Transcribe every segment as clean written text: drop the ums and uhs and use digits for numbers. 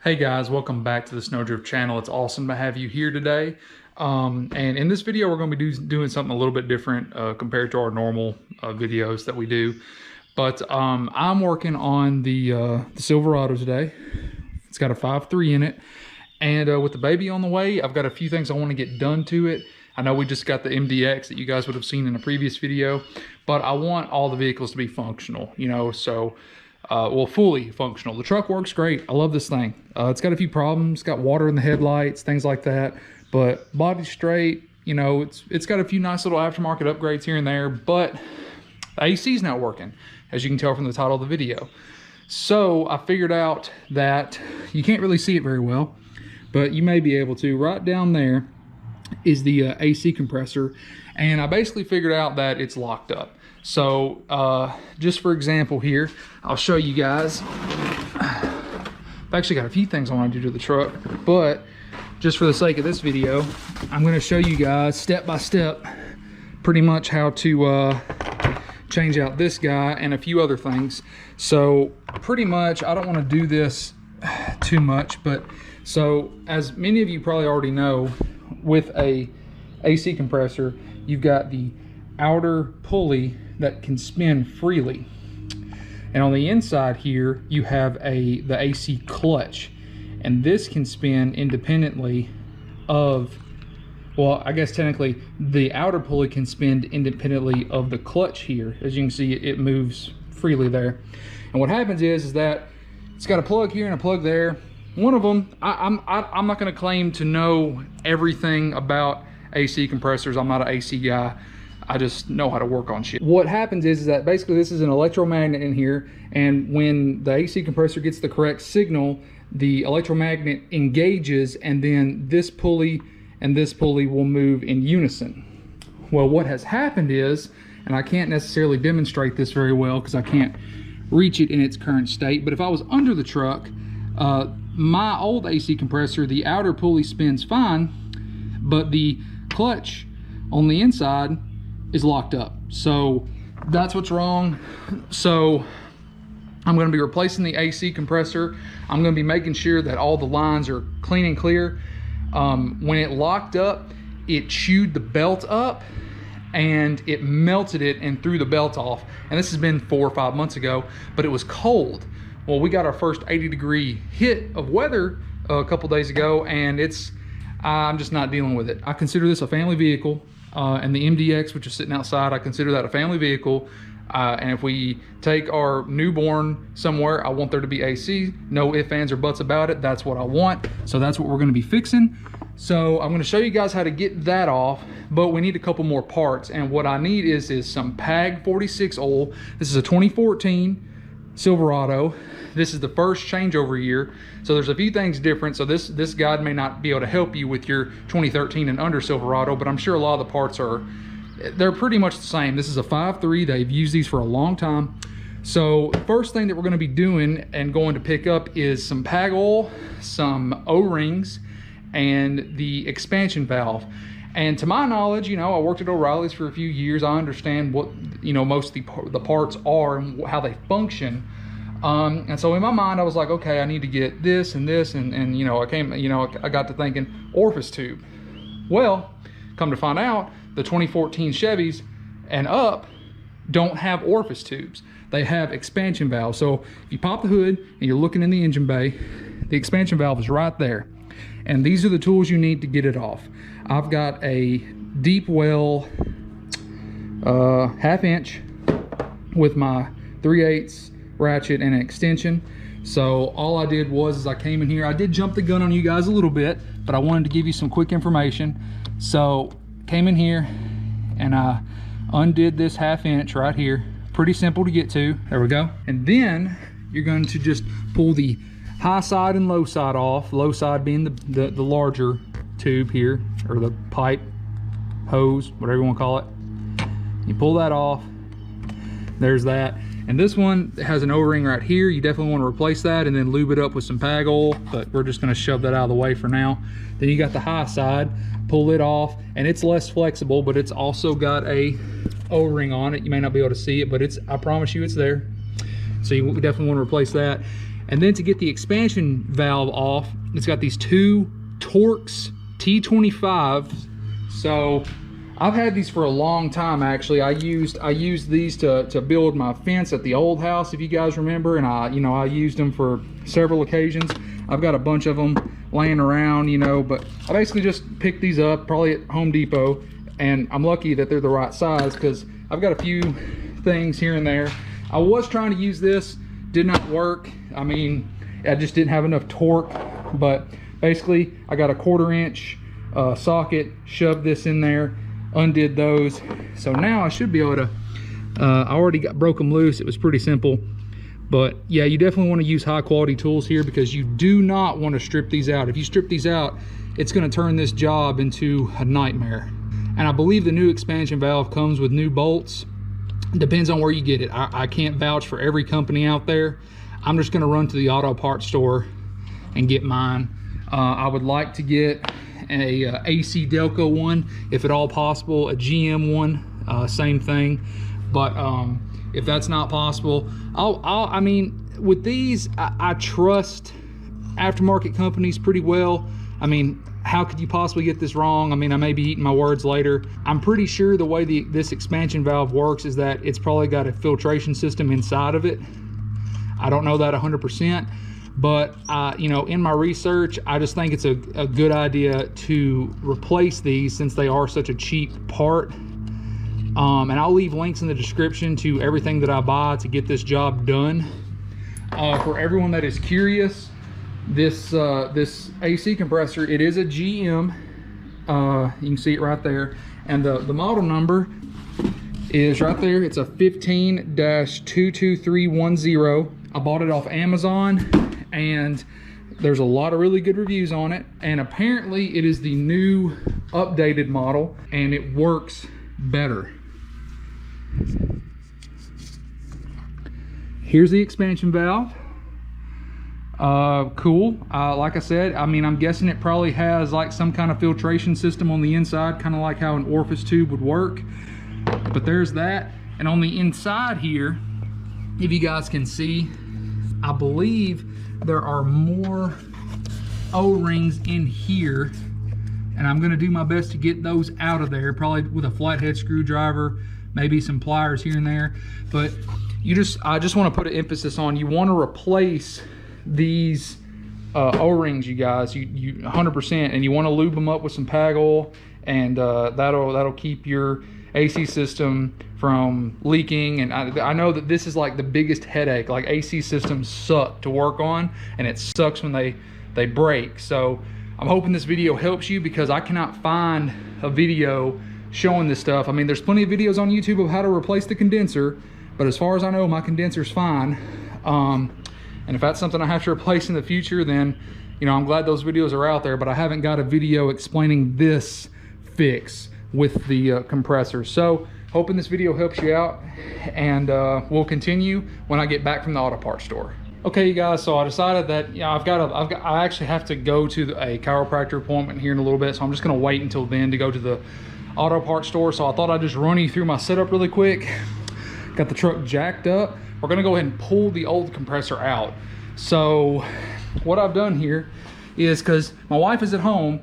Hey guys, welcome back to the SnowDrift channel. It's awesome to have you here today. And in this video, we're going to be doing something a little bit different compared to our normal videos that we do. But I'm working on the Silverado today. It's got a 5.3 in it. And with the baby on the way, I've got a few things I want to get done to it. I know we just got the MDX that you guys would have seen in a previous video, but I want all the vehicles to be functional, you know, so... well, fully functional. The truck works great. I love this thing. It's got a few problems. It's got water in the headlights, things like that. But body's straight. You know, it's got a few nice little aftermarket upgrades here and there. But the AC's not working, as you can tell from the title of the video. So I figured out that you can't really see it very well, but you may be able to. Right down there is the AC compressor, and I basically figured out that it's locked up. So just for example here, I'll show you guys. I've actually got a few things I want to do to the truck, but just for the sake of this video, I'm going to show you guys step by step pretty much how to change out this guy and a few other things. So pretty much, I don't want to do this too much, but so as many of you probably already know, with a AC compressor, you've got the outer pulley that can spin freely, and on the inside here you have the AC clutch, and this can spin independently of, well, I guess technically the outer pulley can spin independently of the clutch here. As you can see, it moves freely there. And what happens is that it's got a plug here and a plug there. One of them, I'm not going to claim to know everything about AC compressors. I'm not an AC guy. I just know how to work on shit. What happens is that basically this is an electromagnet in here, and when the AC compressor gets the correct signal, the electromagnet engages, and then this pulley and this pulley will move in unison. Well, what has happened is, and I can't necessarily demonstrate this very well because I can't reach it in its current state, but if I was under the truck, my old AC compressor, the outer pulley spins fine, but the clutch on the inside is locked up. So that's what's wrong. So I'm going to be replacing the AC compressor. I'm going to be making sure that all the lines are clean and clear. When it locked up, it chewed the belt up and it melted it and threw the belt off. And this has been 4 or 5 months ago, but it was cold. Well, we got our first 80-degree hit of weather a couple days ago, and I'm just not dealing with it. I consider this a family vehicle. And the MDX, which is sitting outside, I consider that a family vehicle. And if we take our newborn somewhere, I want there to be AC. No ifs, ands, or buts about it. That's what I want. So that's what we're going to be fixing. So I'm going to show you guys how to get that off, but we need a couple more parts. And what I need is some PAG 46 oil. This is a 2014 Silverado. This is the first changeover year, so there's a few things different. So this guide may not be able to help you with your 2013 and under Silverado, but I'm sure a lot of the parts they're pretty much the same. This is a 5.3. They've used these for a long time. So the first thing that we're going to be doing and going to pick up is some PAG oil, some O-rings, and the expansion valve. And to my knowledge, you know, I worked at O'Reilly's for a few years. I understand what, you know, most of the parts are and how they function. And so in my mind, I was like, okay, I need to get this and this, and you know, I got to thinking orifice tube. Well, come to find out, the 2014 Chevys and up don't have orifice tubes. They have expansion valves. So if you pop the hood and you're looking in the engine bay, the expansion valve is right there. And these are the tools you need to get it off. I've got a deep well 1/2 inch with my 3/8 ratchet and an extension. So all I did was I came in here. I did jump the gun on you guys a little bit, but I wanted to give you some quick information. So came in here and I undid this 1/2 inch right here. Pretty simple to get to. There we go. And then you're going to just pull the high side and low side off. Low side being the larger tube here, or the pipe, hose, whatever you want to call it. You pull that off. There's that. And this one has an O-ring right here. You definitely want to replace that and then lube it up with some PAG oil, but we're just going to shove that out of the way for now. Then you got the high side, pull it off, and it's less flexible, but it's also got a O-ring on it. You may not be able to see it, but I promise you it's there. So you definitely want to replace that. And then to get the expansion valve off, it's got these two Torx T25s. So I've had these for a long time, actually. I used these to build my fence at the old house, if you guys remember, and I used them for several occasions. I've got a bunch of them laying around, but I basically just picked these up probably at Home Depot, and I'm lucky that they're the right size because I've got a few things here and there. I was trying to use this, did not work. I mean, I just didn't have enough torque, but basically I got a 1/4 inch socket, shoved this in there, undid those. So now I should be able to, I already broke them loose. It was pretty simple, but yeah, you definitely want to use high quality tools here because you do not want to strip these out. If you strip these out, it's going to turn this job into a nightmare. And I believe the new expansion valve comes with new bolts. Depends on where you get it. I can't vouch for every company out there. I'm just going to run to the auto parts store and get mine. I would like to get a ACDelco one, if at all possible, a GM one, same thing. But if that's not possible, I mean, with these, I trust aftermarket companies pretty well. I mean, how could you possibly get this wrong? I mean, I may be eating my words later. I'm pretty sure the way this expansion valve works is that it's probably got a filtration system inside of it. I don't know that 100%, but in my research, I just think it's a good idea to replace these since they are such a cheap part. And I'll leave links in the description to everything that I buy to get this job done. For everyone that is curious, this AC compressor, it is a GM. You can see it right there, and the model number is right there. It's a 15-22310. I bought it off Amazon, and there's a lot of really good reviews on it, and apparently it is the new updated model and it works better. Here's the expansion valve. Cool. Like I said, I mean, I'm guessing it probably has like some kind of filtration system on the inside, kind of like how an orifice tube would work. But there's that. And on the inside here, if you guys can see, I believe there are more O-rings in here, and I'm gonna do my best to get those out of there, probably with a flathead screwdriver, maybe some pliers here and there. But I just want to put an emphasis on, you want to replace these O-rings, you guys, you 100%, and you want to lube them up with some PAG oil, and that'll keep your AC system from leaking. And I know that this is like the biggest headache. Like, AC systems suck to work on, and it sucks when they break. So I'm hoping this video helps you, because I cannot find a video showing this stuff. I mean, there's plenty of videos on YouTube of how to replace the condenser, but as far as I know, my condenser's fine. And if that's something I have to replace in the future, then, I'm glad those videos are out there, but I haven't got a video explaining this fix with the compressor. So hoping this video helps you out, and we'll continue when I get back from the auto parts store. Okay, you guys, so I decided that I actually have to go to a chiropractor appointment here in a little bit, so I'm just gonna wait until then to go to the auto parts store. So I thought I'd just run you through my setup really quick. Got the truck jacked up. We're gonna go ahead and pull the old compressor out. So what I've done here is, because my wife is at home,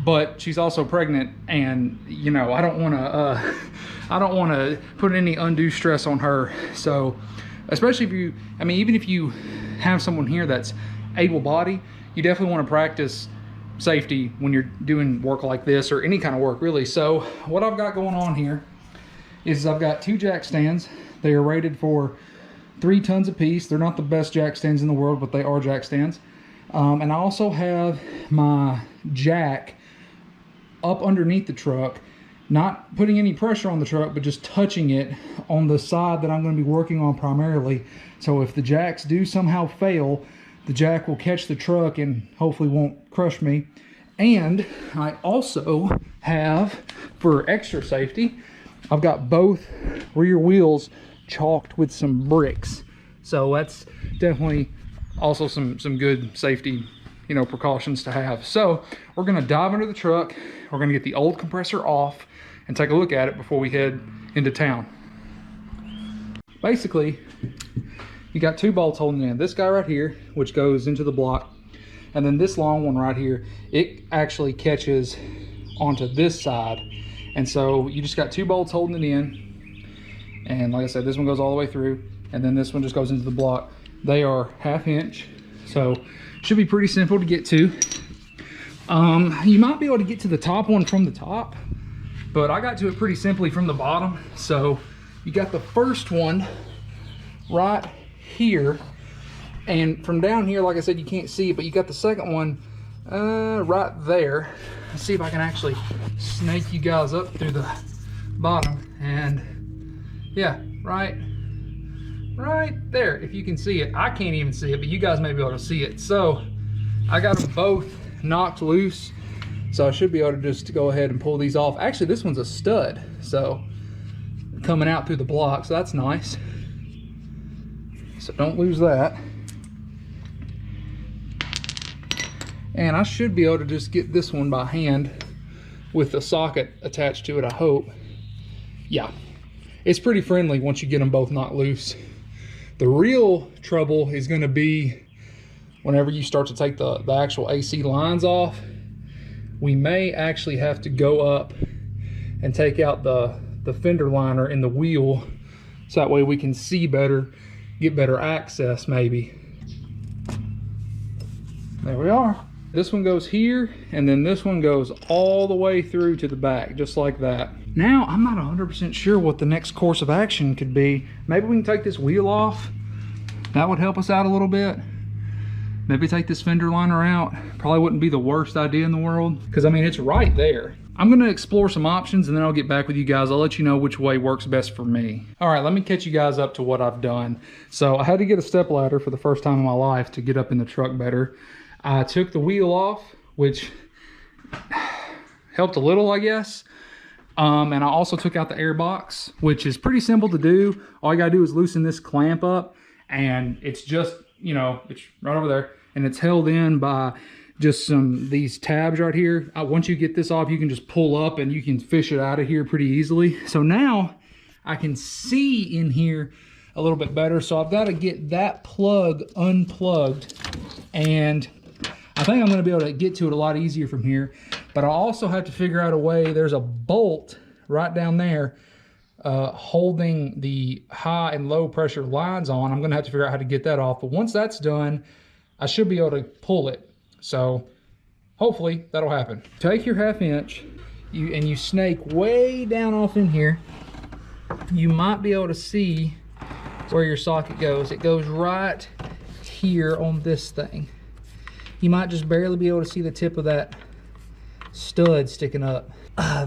but she's also pregnant, and I don't want to put any undue stress on her. So especially if even if you have someone here that's able-bodied, you definitely want to practice safety when you're doing work like this, or any kind of work really. So what I've got going on here is I've got 2 jack stands. They are rated for 3 tons a piece. They're not the best jack stands in the world, but they are jack stands. And I also have my jack up underneath the truck, not putting any pressure on the truck, but just touching it on the side that I'm going to be working on primarily. So if the jacks do somehow fail, the jack will catch the truck and hopefully won't crush me. And I also have, for extra safety, I've got both rear wheels chalked with some bricks. So that's definitely also some good safety, precautions to have. So we're gonna dive into the truck. We're gonna get the old compressor off and take a look at it before we head into town. Basically, you you got 2 bolts holding it in. This guy right here, which goes into the block, and then this long one right here, it actually catches onto this side. And so you just got 2 bolts holding it in. And like I said, this one goes all the way through, and then this one just goes into the block. They are 1/2 inch, so should be pretty simple to get to. You might be able to get to the top one from the top, but I got to it pretty simply from the bottom. So you got the first one right here, and from down here, like I said, you can't see it, but you got the second one right there. Let's see if I can actually snake you guys up through the bottom. And yeah, right there, if you can see it. I can't even see it, but you guys may be able to see it. So I got them both knocked loose, so I should be able to just go ahead and pull these off. Actually, this one's a stud, so coming out through the block, so that's nice. So don't lose that. And I should be able to just get this one by hand with the socket attached to it, I hope. Yeah, it's pretty friendly once you get them both knocked loose. The real trouble is going to be whenever you start to take the actual AC lines off. We may actually have to go up and take out the fender liner in the wheel, so that way we can see better, get better access maybe. There we are. This one goes here, and then this one goes all the way through to the back, just like that. Now, I'm not 100% sure what the next course of action could be. Maybe we can take this wheel off. That would help us out a little bit. Maybe take this fender liner out. Probably wouldn't be the worst idea in the world, because I mean, it's right there. I'm gonna explore some options, and then I'll get back with you guys. I'll let you know which way works best for me. All right, let me catch you guys up to what I've done. So I had to get a step ladder for the first time in my life to get up in the truck better. I took the wheel off, which helped a little, I guess. And I also took out the air box, which is pretty simple to do. All you gotta do is loosen this clamp up, and it's just, you know, it's right over there, and it's held in by just these tabs right here. Once you get this off, you can just pull up and you can fish it out of here pretty easily. So now I can see in here a little bit better. So I've got to get that plug unplugged, and I think I'm going to be able to get to it a lot easier from here. But I also have to figure out a way. There's a bolt right down there holding the high and low pressure lines on. I'm going to have to figure out how to get that off. But once that's done, I should be able to pull it. So hopefully that'll happen. Take your 1/2 inch and you snake way down off in here. You might be able to see where your socket goes. It goes right here on this thing. You might just barely be able to see the tip of that stud sticking up.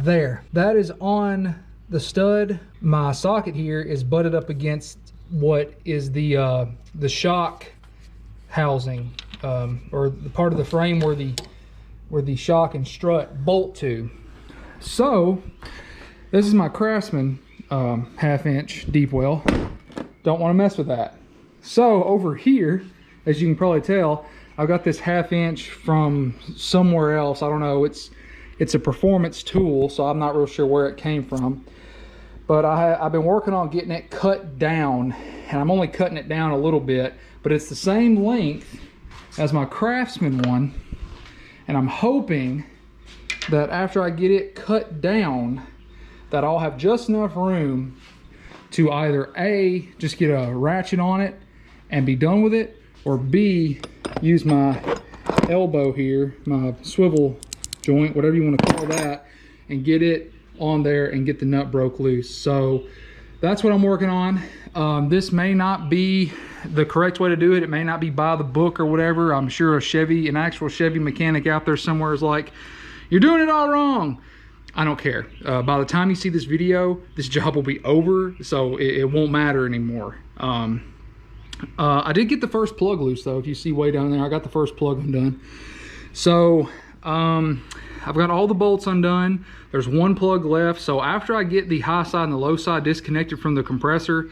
There, that is on the stud. My socket here is butted up against what is the shock housing, or the part of the frame where the shock and strut bolt to. So this is my Craftsman 1/2 inch deep well. Don't want to mess with that. So over here, as you can probably tell, I've got this 1/2 inch from somewhere else. I don't know, it's a performance tool, so I'm not real sure where it came from. But I've been working on getting it cut down, and I'm only cutting it down a little bit, but it's the same length as my Craftsman one. And I'm hoping that after I get it cut down, that I'll have just enough room to either A, just get a ratchet on it and be done with it, or B, use my elbow here, my swivel joint, whatever you want to call that, and get it on there and get the nut broke loose. So that's what I'm working on. This may not be the correct way to do it. It may not be by the book or whatever. I'm sure an actual Chevy mechanic out there somewhere is like, you're doing it all wrong. I don't care. By the time you see this video, this job will be over, so it won't matter anymore. I did get the first plug loose though. If you see way down there, I got the first plug undone. So I've got all the bolts undone. There's one plug left. So after I get the high side and the low side disconnected from the compressor,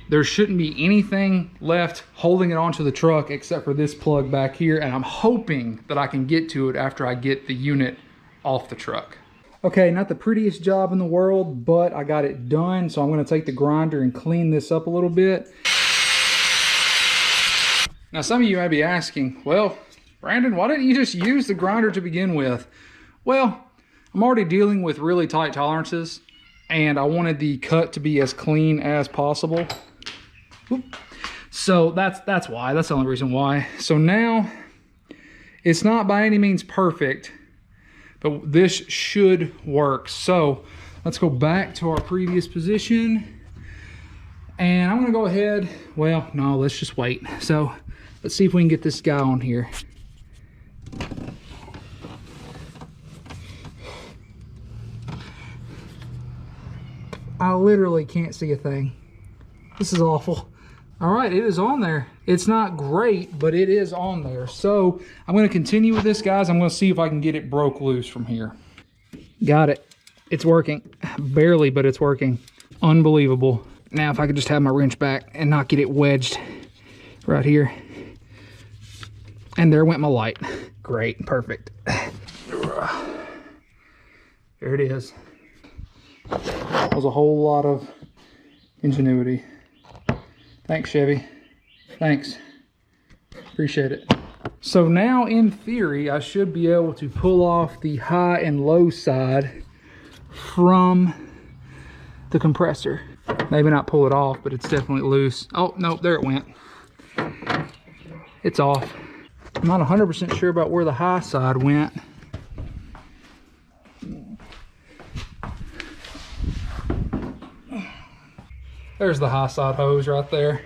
there shouldn't be anything left holding it onto the truck except for this plug back here. And I'm hoping that I can get to it after I get the unit off the truck. Okay, not the prettiest job in the world, but I got it done. So I'm going to take the grinder and clean this up a little bit. Now some of you may be asking, well, Brandon, why didn't you just use the grinder to begin with? Well, I'm already dealing with really tight tolerances, and I wanted the cut to be as clean as possible. Oop. So that's why. That's the only reason why. So now, it's not by any means perfect, but this should work. So let's go back to our previous position. And I'm gonna go ahead, well, no, let's just wait. So let's see if we can get this guy on here. I literally can't see a thing. This is awful. All right, it is on there. It's not great, but it is on there. So I'm gonna continue with this, guys. I'm gonna see if I can get it broke loose from here. Got it. It's working. Barely, but it's working. Unbelievable. Now if I could just have my wrench back and not get it wedged right here. And there went my light. Great, perfect. There it is. That was a whole lot of ingenuity. Thanks, Chevy. Thanks. Appreciate it. So now, in theory, I should be able to pull off the high and low side from the compressor. Maybe not pull it off, but it's definitely loose. Oh, no, there it went. It's off. I'm not 100% sure about where the high side went. There's the high side hose right there.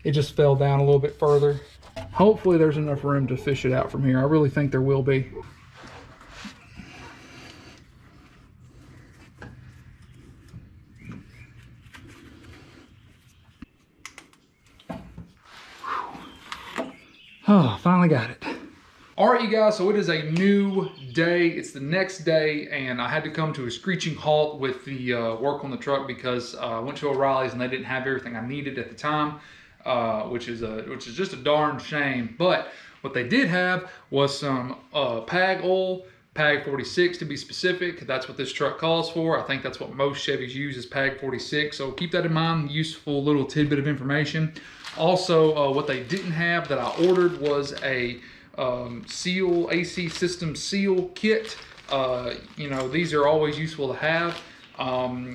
It just fell down a little bit further. Hopefully there's enough room to fish it out from here. I really think there will be. Oh, finally got it. All right, you guys, so it is a new day. It's the next day, and I had to come to a screeching halt with the work on the truck because I went to O'Reilly's and they didn't have everything I needed at the time, which is just a darn shame. But what they did have was some PAG oil, PAG 46 to be specific. That's what this truck calls for. I think that's what most Chevys use is PAG 46. So keep that in mind, useful little tidbit of information. Also, what they didn't have that I ordered was a seal, AC system seal kit. You know, these are always useful to have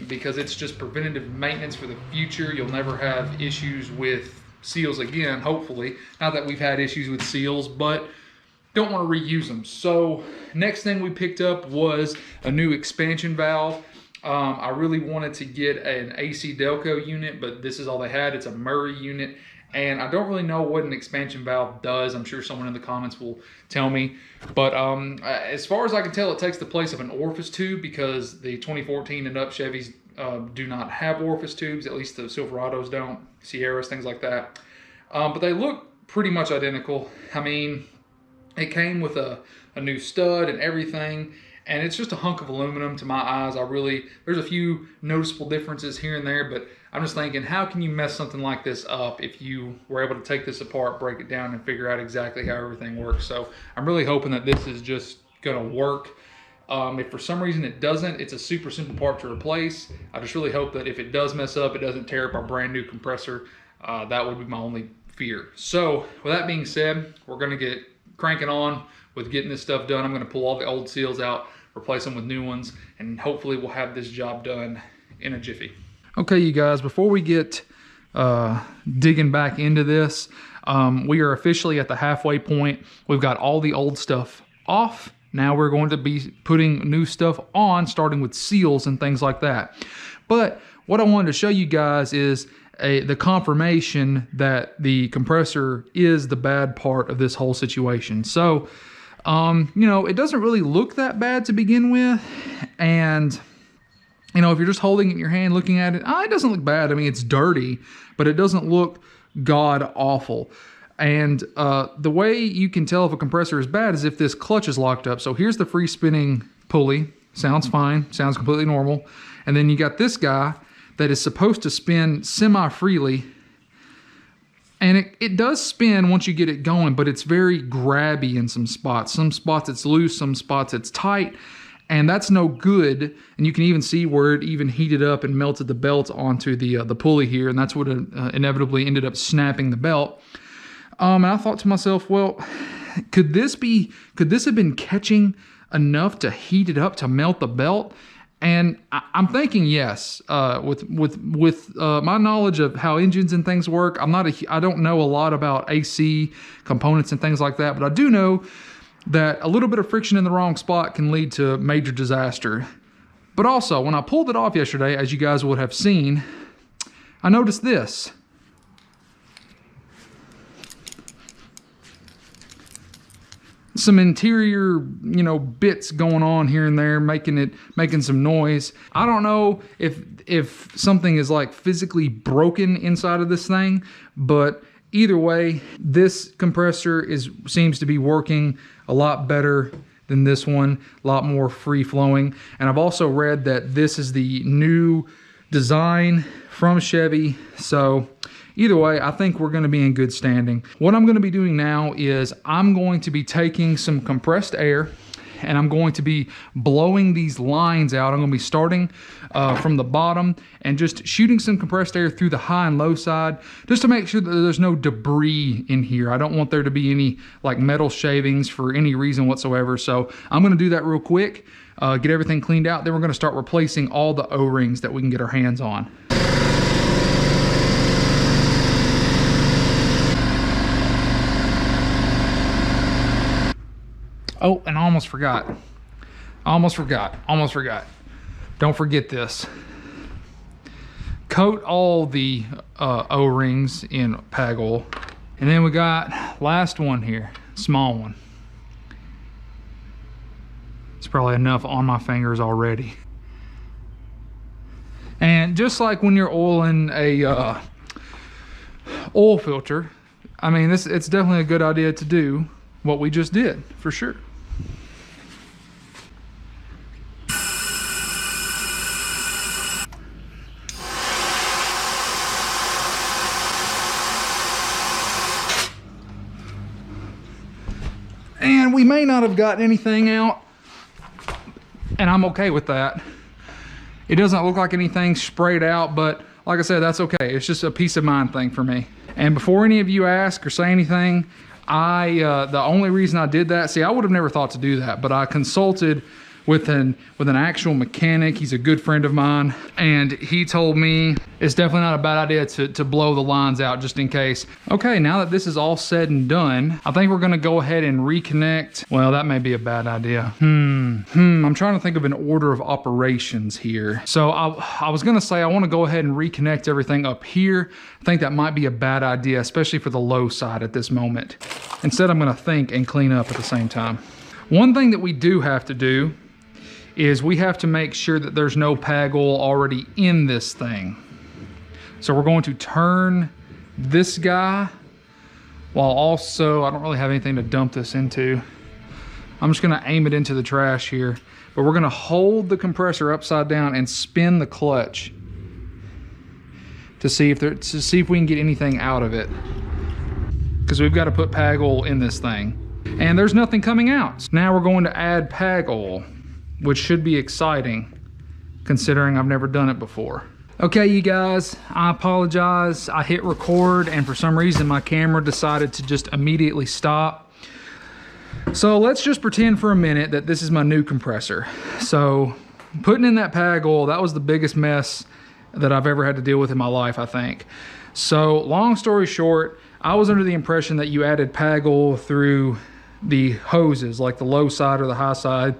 because it's just preventative maintenance for the future. You'll never have issues with seals again, hopefully. Not that we've had issues with seals, but don't want to reuse them. So next thing we picked up was a new expansion valve. I really wanted to get an ACDelco unit, but this is all they had. It's a Murray unit, and I don't really know what an expansion valve does. I'm sure someone in the comments will tell me. But as far as I can tell, it takes the place of an orifice tube because the 2014 and up Chevys do not have orifice tubes. At least the Silverados don't, Sierras, things like that. But they look pretty much identical. I mean, it came with a new stud and everything. And it's just a hunk of aluminum to my eyes. There's a few noticeable differences here and there, but I'm just thinking, how can you mess something like this up if you were able to take this apart, break it down, and figure out exactly how everything works? So I'm really hoping that this is just gonna work. If for some reason it doesn't, it's a super simple part to replace. I just really hope that if it does mess up, it doesn't tear up our brand new compressor. That would be my only fear. So with that being said, we're gonna get cranking on with getting this stuff done. I'm gonna pull all the old seals out, replace them with new ones, and hopefully we'll have this job done in a jiffy. Okay, you guys, before we get digging back into this, we are officially at the halfway point. We've got all the old stuff off. Now we're going to be putting new stuff on, starting with seals and things like that. But what I wanted to show you guys is the confirmation that the compressor is the bad part of this whole situation. So, you know, it doesn't really look that bad to begin with. And, you know, if you're just holding it in your hand, looking at it, it doesn't look bad. I mean, it's dirty, but it doesn't look god awful. And the way you can tell if a compressor is bad is if this clutch is locked up. So here's the free spinning pulley. Sounds fine, sounds completely normal. And then you got this guy that is supposed to spin semi-freely. And it does spin once you get it going, but it's very grabby in some spots. Some spots it's loose, some spots it's tight, and that's no good. And you can even see where it even heated up and melted the belt onto the pulley here, and that's what inevitably ended up snapping the belt. And I thought to myself, well, could this have been catching enough to heat it up to melt the belt? And I'm thinking yes. With my knowledge of how engines and things work, I don't know a lot about AC components and things like that, but I do know that a little bit of friction in the wrong spot can lead to major disaster. But also, when I pulled it off yesterday, as you guys would have seen, I noticed this. Some interior, bits going on here and there, making some noise. I don't know if something is like physically broken inside of this thing, but either way, this compressor seems to be working a lot better than this one, a lot more free flowing. And I've also read that this is the new design from Chevy. So either way, I think we're going to be in good standing. What I'm going to be doing now is I'm going to be taking some compressed air and I'm going to be blowing these lines out. I'm going to be starting from the bottom and just shooting some compressed air through the high and low side just to make sure that there's no debris in here. I don't want there to be any like metal shavings for any reason whatsoever. So I'm going to do that real quick, get everything cleaned out. Then we're going to start replacing all the O-rings that we can get our hands on. Oh, and I almost forgot. Don't forget this. Coat all the O-rings in PAG oil. And then we got last one here, small one. It's probably enough on my fingers already. And just like when you're oiling a oil filter, I mean, it's definitely a good idea to do what we just did, for sure. And we may not have gotten anything out, and I'm okay with that. It doesn't look like anything sprayed out, but like I said, that's okay. It's just a peace of mind thing for me. And before any of you ask or say anything, the only reason I did that, see, I would have never thought to do that, but I consulted with an actual mechanic. He's a good friend of mine, and he told me it's definitely not a bad idea to blow the lines out just in case. Okay, now that this is all said and done, I think we're gonna go ahead and reconnect. Well, that may be a bad idea. I'm trying to think of an order of operations here. So I was gonna say I wanna go ahead and reconnect everything up here. I think that might be a bad idea, especially for the low side at this moment. Instead, I'm gonna think and clean up at the same time. One thing that we do have to do is we have to make sure that there's no PAG oil already in this thing. So we're going to turn this guy while also, I don't really have anything to dump this into. I'm just gonna aim it into the trash here, but we're gonna hold the compressor upside down and spin the clutch to see if we can get anything out of it. Because we've got to put PAG oil in this thing. And there's nothing coming out. So now we're going to add PAG oil, which should be exciting considering I've never done it before. Okay, you guys, I apologize. I hit record and for some reason my camera decided to just immediately stop. So let's just pretend for a minute that this is my new compressor. So putting in that PAG oil, that was the biggest mess that I've ever had to deal with in my life, I think. So long story short, I was under the impression that you added PAG oil through the hoses, like the low side or the high side.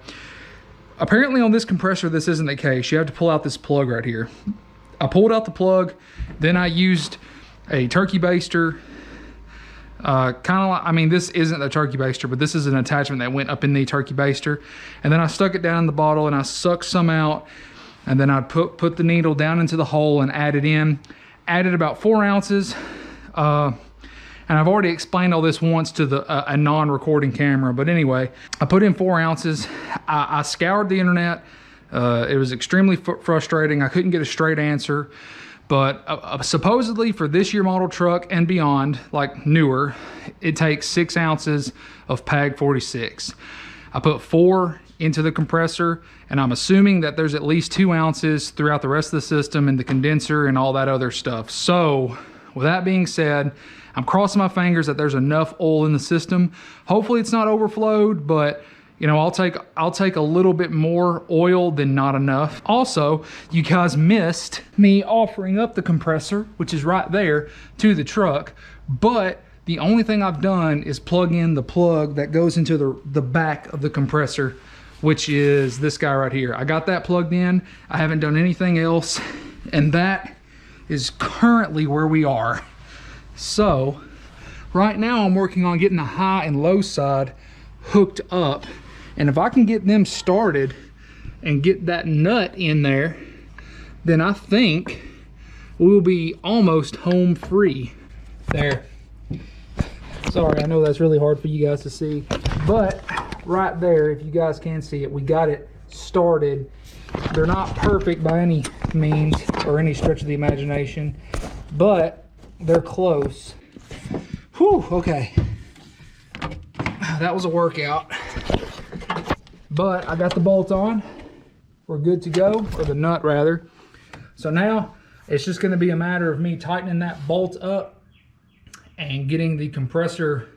Apparently on this compressor, this isn't the case. You have to pull out this plug right here. I pulled out the plug, then I used a turkey baster. Kind of like, I mean, this isn't a turkey baster, but this is an attachment that went up in the turkey baster. And then I stuck it down in the bottle and I sucked some out. And then I put the needle down into the hole and added in. Added about 4 ounces. And I've already explained all this once to a non-recording camera, but anyway, I put in 4 ounces. I scoured the internet. It was extremely frustrating. I couldn't get a straight answer, but supposedly for this year model truck and beyond, like newer, it takes 6 ounces of PAG 46. I put 4 into the compressor, and I'm assuming that there's at least 2 ounces throughout the rest of the system and the condenser and all that other stuff. So with that being said, I'm crossing my fingers that there's enough oil in the system. Hopefully it's not overflowed, but you know, I'll take a little bit more oil than not enough. Also, you guys missed me offering up the compressor, which is right there, to the truck, but the only thing I've done is plug in the plug that goes into the back of the compressor, which is this guy right here. I got that plugged in. I haven't done anything else, and that is currently where we are. So right now I'm working on getting the high and low side hooked up, and if I can get them started and get that nut in there, then I think we'll be almost home free. There. Sorry, I know that's really hard for you guys to see, but right there, if you guys can see it, we got it started. They're not perfect by any means or any stretch of the imagination, but they're close. Whew, okay. That was a workout. But I got the bolt on. We're good to go, or the nut rather. So now it's just going to be a matter of me tightening that bolt up and getting the compressor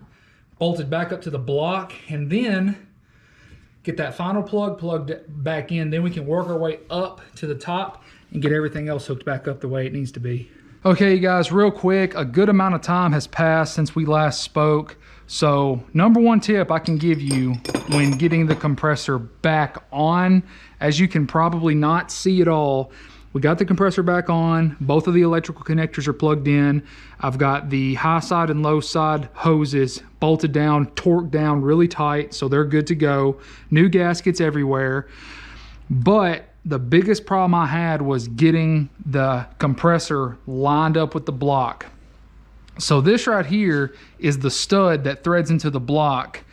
bolted back up to the block, and then get that final plug plugged back in. Then we can work our way up to the top and get everything else hooked back up the way it needs to be. Okay, you guys, real quick, a good amount of time has passed since we last spoke. So number one tip I can give you when getting the compressor back on, as you can probably not see it all, we got the compressor back on. Both of the electrical connectors are plugged in. I've got the high side and low side hoses bolted down, torqued down really tight, so they're good to go. New gaskets everywhere. But the biggest problem I had was getting the compressor lined up with the block. So this right here is the stud that threads into the block,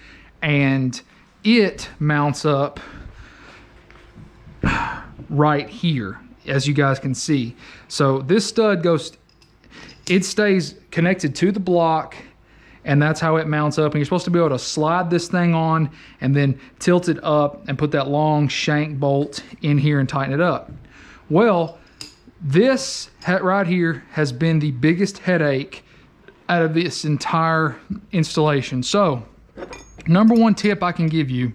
and it mounts up right here, as you guys can see. So this stud it stays connected to the block, and that's how it mounts up. And you're supposed to be able to slide this thing on and then tilt it up and put that long shank bolt in here and tighten it up. Well, this right here has been the biggest headache out of this entire installation. So number one tip I can give you,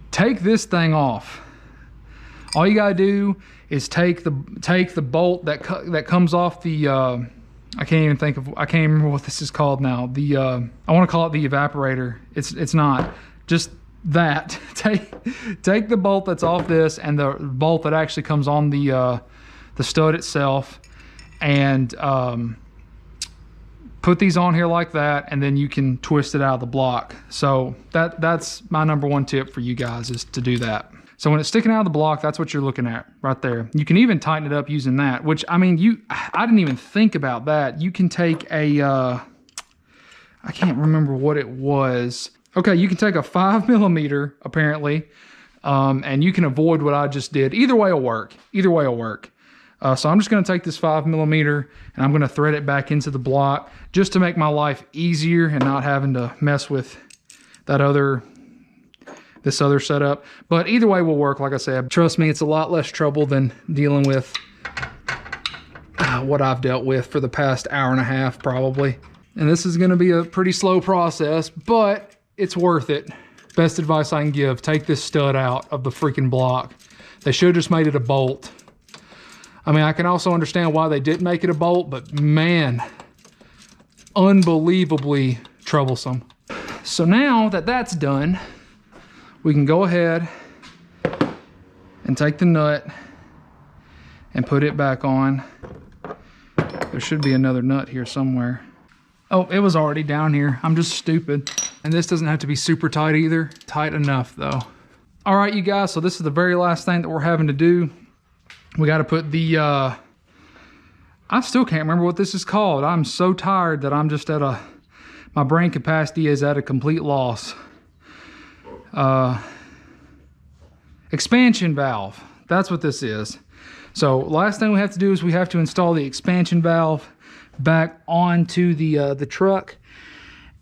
take this thing off. All you gotta do is take the bolt that comes off the I can't remember what this is called now. I want to call it the evaporator. It's not. Just that. Take the bolt that's off this and the bolt that actually comes on the stud itself, and put these on here like that, and then you can twist it out of the block. So that's my number one tip for you guys, is to do that. So when it's sticking out of the block, that's what you're looking at right there. You can even tighten it up using that, which, I mean, I didn't even think about that. You can take a, I can't remember what it was. Okay, you can take a 5mm, apparently, and you can avoid what I just did. Either way will work. Either way will work. So I'm just going to take this 5mm and I'm going to thread it back into the block just to make my life easier and not having to mess with this other setup. But either way will work. Like I said, trust me, it's a lot less trouble than dealing with what I've dealt with for the past hour and a half probably. And this is going to be a pretty slow process, but it's worth it. Best advice I can give, take this stud out of the freaking block. They should have just made it a bolt. I mean, I can also understand why they didn't make it a bolt, but man, unbelievably troublesome. So now that that's done, we can go ahead and take the nut and put it back on. There should be another nut here somewhere. Oh, it was already down here. I'm just stupid. And this doesn't have to be super tight either. Tight enough though. All right, you guys, so this is the very last thing that we're having to do. We got to put the, I still can't remember what this is called. I'm so tired that I'm just at my brain capacity is at a complete loss. Expansion valve. That's what this is. So last thing we have to do is we have to install the expansion valve back onto the truck.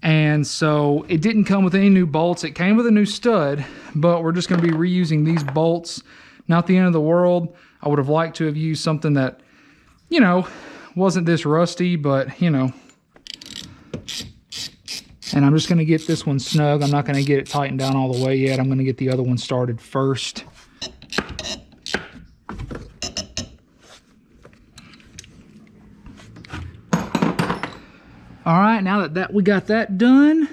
And so it didn't come with any new bolts. It came with a new stud, but we're just going to be reusing these bolts. Not the end of the world. I would have liked to have used something that, you know, wasn't this rusty, but you know. And I'm just going to get this one snug. I'm not going to get it tightened down all the way yet. I'm going to get the other one started first. All right, now that we got that done,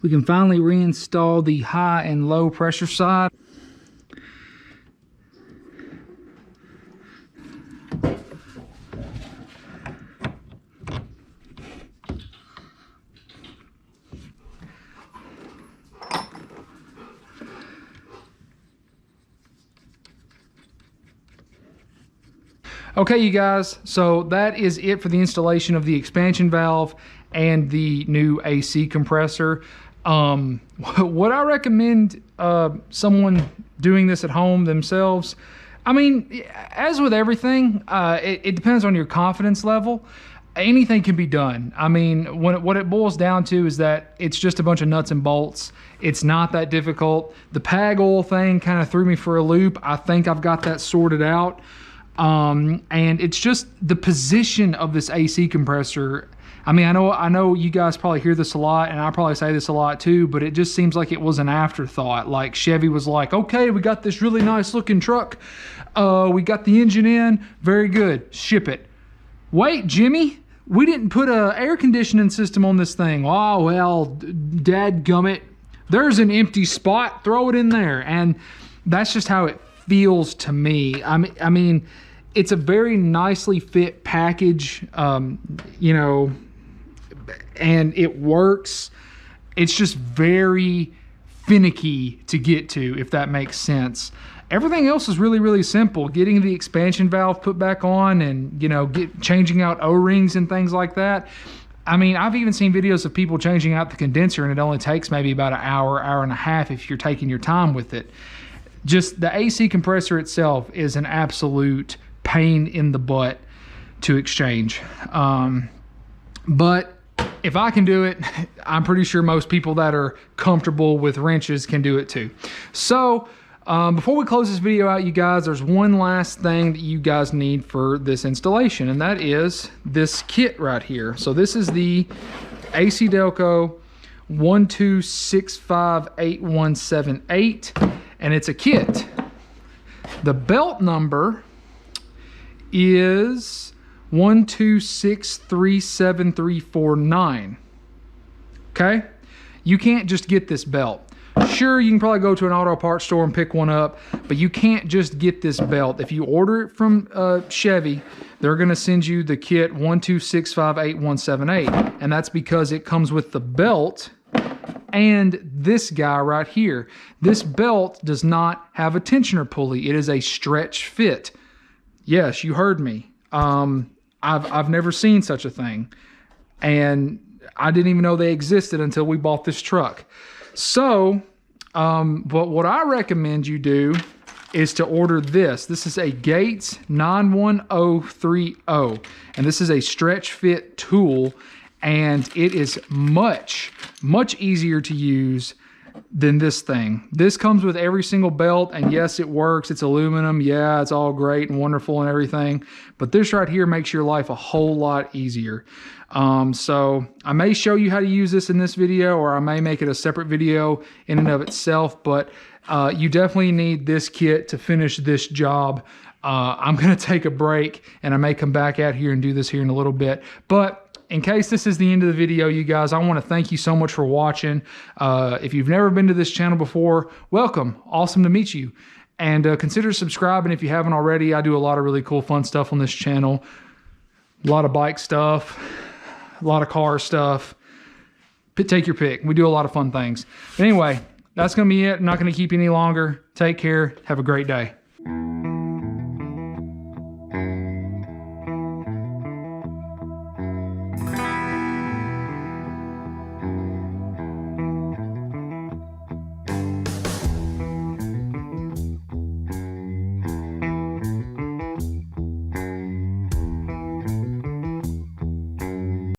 we can finally reinstall the high and low pressure side. Okay, you guys, so that is it for the installation of the expansion valve and the new AC compressor. Would I recommend someone doing this at home themselves? I mean, as with everything, it depends on your confidence level. Anything can be done. I mean, what it boils down to is that it's just a bunch of nuts and bolts. It's not that difficult. The PAG oil thing kind of threw me for a loop. I think I've got that sorted out. And it's just the position of this AC compressor. I mean, I know you guys probably hear this a lot, and I probably say this a lot too, but it just seems like it was an afterthought. Like Chevy was like, okay, we got this really nice looking truck. We got the engine in, very good, ship it. Wait, Jimmy, we didn't put a air conditioning system on this thing. Oh, well, dadgummit, there's an empty spot, throw it in there. And that's just how it feels to me. I mean, it's a very nicely fit package, you know, and it works. It's just very finicky to get to, if that makes sense. Everything else is really, really simple. Getting the expansion valve put back on and, you know, changing out O-rings and things like that. I mean, I've even seen videos of people changing out the condenser, and it only takes maybe about an hour, hour and a half if you're taking your time with it. Just the AC compressor itself is an absolute pain in the butt to exchange. But if I can do it, I'm pretty sure most people that are comfortable with wrenches can do it too. So before we close this video out, you guys, there's one last thing that you guys need for this installation, and that is this kit right here. So this is the ACDelco 12658178, and it's a kit. The belt number is 1263739. Okay, you can't just get this belt. Sure, you can probably go to an auto parts store and pick one up, but you can't just get this belt. If you order it from Chevy, they're going to send you the kit 1265878, and that's because it comes with the belt and this guy right here. This belt does not have a tensioner pulley. It is a stretch fit. Yes, you heard me. I've never seen such a thing, and I didn't even know they existed until we bought this truck. So, but what I recommend you do is to order this. This is a Gates 91030, and this is a stretch fit tool, and it is much, much easier to use than this thing. This comes with every single belt, and yes, it works. It's aluminum. Yeah, it's all great and wonderful and everything, but this right here makes your life a whole lot easier. So I may show you how to use this in this video, or I may make it a separate video in and of itself, but you definitely need this kit to finish this job. I'm going to take a break, and I may come back out here and do this here in a little bit, but in case this is the end of the video, you guys, I want to thank you so much for watching. If you've never been to this channel before, welcome. Awesome to meet you. And consider subscribing if you haven't already. I do a lot of really cool, fun stuff on this channel. A lot of bike stuff, a lot of car stuff. Take your pick. We do a lot of fun things. But anyway, that's going to be it. I'm not going to keep you any longer. Take care. Have a great day.